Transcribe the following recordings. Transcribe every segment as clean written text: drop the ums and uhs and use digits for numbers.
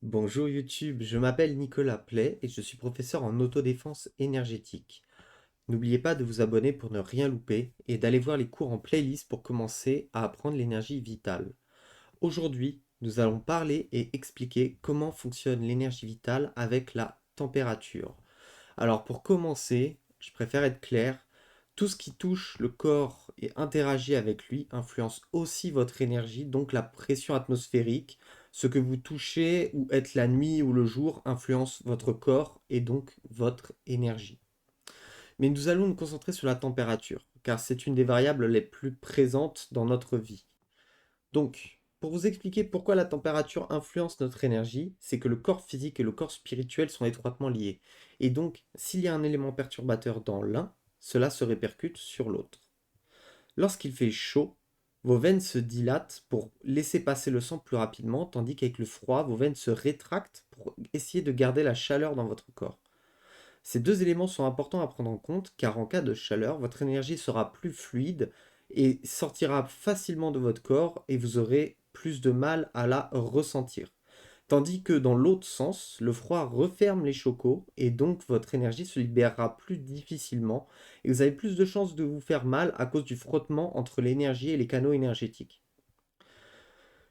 Bonjour YouTube, je m'appelle Nicolas Play et je suis professeur en autodéfense énergétique. N'oubliez pas de vous abonner pour ne rien louper et d'aller voir les cours en playlist pour commencer à apprendre l'énergie vitale. Aujourd'hui, nous allons parler et expliquer comment fonctionne l'énergie vitale avec la température. Alors pour commencer, je préfère être clair, tout ce qui touche le corps et interagit avec lui influence aussi votre énergie, donc la pression atmosphérique. Ce que vous touchez, ou être la nuit ou le jour, influence votre corps et donc votre énergie. Mais nous allons nous concentrer sur la température, car c'est une des variables les plus présentes dans notre vie. Donc, pour vous expliquer pourquoi la température influence notre énergie, c'est que le corps physique et le corps spirituel sont étroitement liés. Et donc, s'il y a un élément perturbateur dans l'un, cela se répercute sur l'autre. Lorsqu'il fait chaud, vos veines se dilatent pour laisser passer le sang plus rapidement, tandis qu'avec le froid, vos veines se rétractent pour essayer de garder la chaleur dans votre corps. Ces deux éléments sont importants à prendre en compte car en cas de chaleur, votre énergie sera plus fluide et sortira facilement de votre corps et vous aurez plus de mal à la ressentir. Tandis que dans l'autre sens, le froid referme les chocos et donc votre énergie se libérera plus difficilement et vous avez plus de chances de vous faire mal à cause du frottement entre l'énergie et les canaux énergétiques.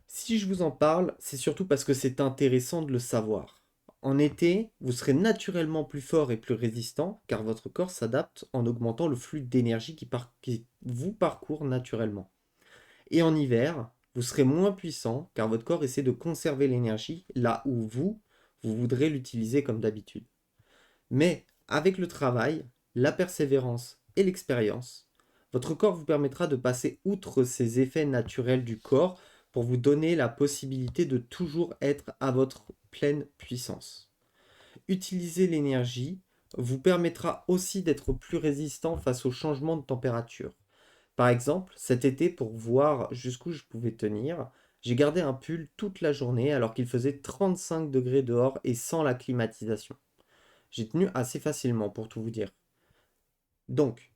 Si je vous en parle, c'est surtout parce que c'est intéressant de le savoir. En été, vous serez naturellement plus fort et plus résistant car votre corps s'adapte en augmentant le flux d'énergie qui vous parcourt naturellement. Et en hiver, vous serez moins puissant car votre corps essaie de conserver l'énergie là où vous voudrez l'utiliser comme d'habitude. Mais avec le travail, la persévérance et l'expérience, votre corps vous permettra de passer outre ces effets naturels du corps pour vous donner la possibilité de toujours être à votre pleine puissance. Utiliser l'énergie vous permettra aussi d'être plus résistant face aux changements de température. Par exemple, cet été, pour voir jusqu'où je pouvais tenir, j'ai gardé un pull toute la journée alors qu'il faisait 35 degrés dehors et sans la climatisation. J'ai tenu assez facilement pour tout vous dire. Donc,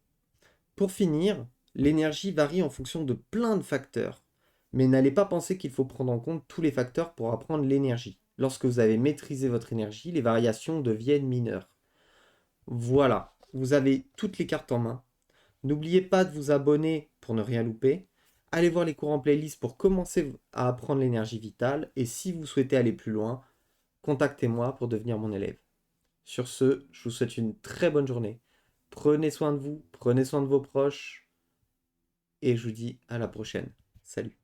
pour finir, l'énergie varie en fonction de plein de facteurs. Mais n'allez pas penser qu'il faut prendre en compte tous les facteurs pour apprendre l'énergie. Lorsque vous avez maîtrisé votre énergie, les variations deviennent mineures. Voilà, vous avez toutes les cartes en main. N'oubliez pas de vous abonner pour ne rien louper. Allez voir les cours en playlist pour commencer à apprendre l'énergie vitale. Et si vous souhaitez aller plus loin, contactez-moi pour devenir mon élève. Sur ce, je vous souhaite une très bonne journée. Prenez soin de vous, prenez soin de vos proches et je vous dis à la prochaine. Salut.